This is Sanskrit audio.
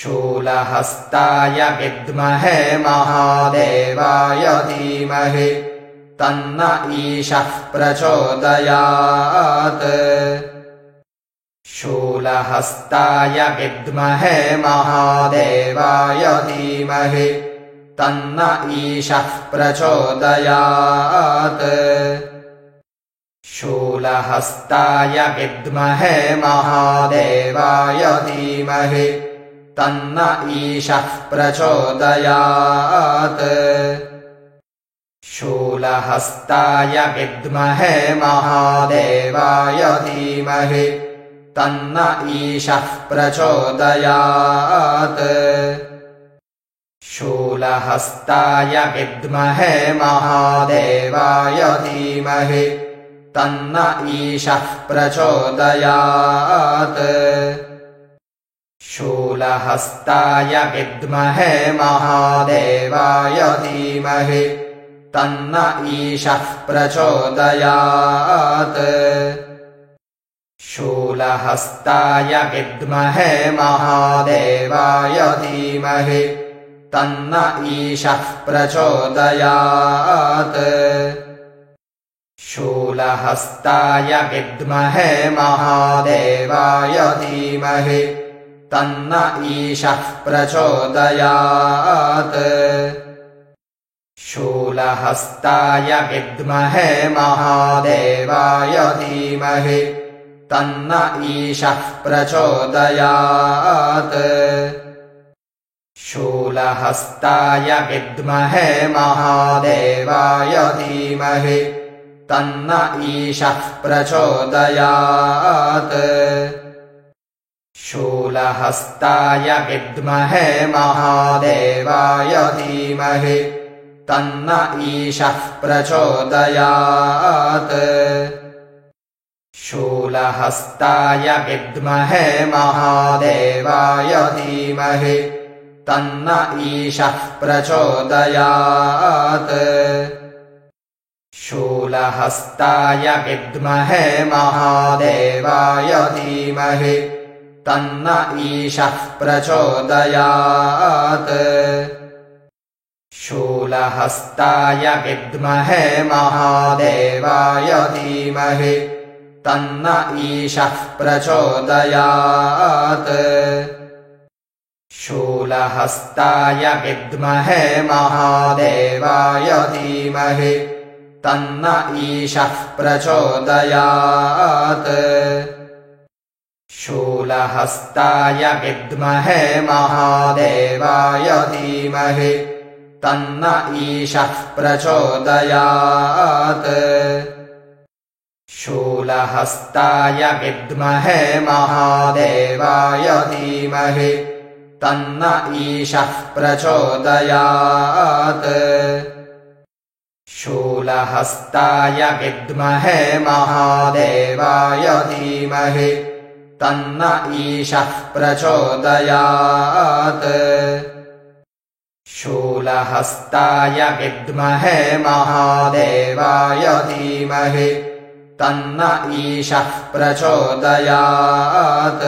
शूलहस्ताय विद्महे महादेवाय धीमहि तन्न ईशः प्रचोदयात्। शूलहस्ताय विद्महे महादेवाय धीमहि तन्न ईशः प्रचोदयात्। शूलहस्ताय विद्महे महादेवाय धीमहि तन्न ईशः प्रचोदयात्। शूलहस्ताय विद्महे महादेवाय धीमहि तन्न ईशः प्रचोदयात्। शूलहस्ताय विद्महे महादेवाय धीमहि तन्न ईशः प्रचोदयात्। शूलहस्ताय विद्महे महादेवाय धीमहि तन्न ईशः प्रचोदयात्। शूलहस्ताय विद्महे महादेवाय धीमहि तन्न ईशः प्रचोदयात्। शूलहस्ताय विद्महे महादेवाय धीमहि तन्न ईशः प्रचोदयात्। शूलहस्ताय विद्महे महादेवाय धीमहि तन्न ईशः प्रचोदयात्। शूलहस्ताय विद्महे महादेवाय धीमहि तन्न ईशः प्रचोदयात्। शूलहस्ताय विद्महे महादेवाय धीमहि तन्न ईशः प्रचोदयात्। शूलहस्ताय विद्महे महादेवाय धीमहि तन्न ईशः प्रचोदयात्। शूलहस्ताय विद्महे महादेवाय धीमहि तन्न ईशः प्रचोदयात्। शूलहस्ताय विद्महे महादेवाय धीमहि तन्न ईशः प्रचोदयात्। शूलहस्ताय विद्महे महादेवाय धीमहि तन्न ईशः प्रचोदयात्। शूलहस्ताय विद्महे महादेवाय धीमहि तन्न ईशः प्रचोदयात्। शूलहस्ताय विद्महे महादेवाय धीमहि तन्न ईशः प्रचोदयात्। शूलहस्ताय विद्महे महादेवाय धीमहि तन्न ईशः प्रचोदयात्। शूलहस्ताय विद्महे महादेवाय धीमहि तन्न ईशः प्रचोदयात्।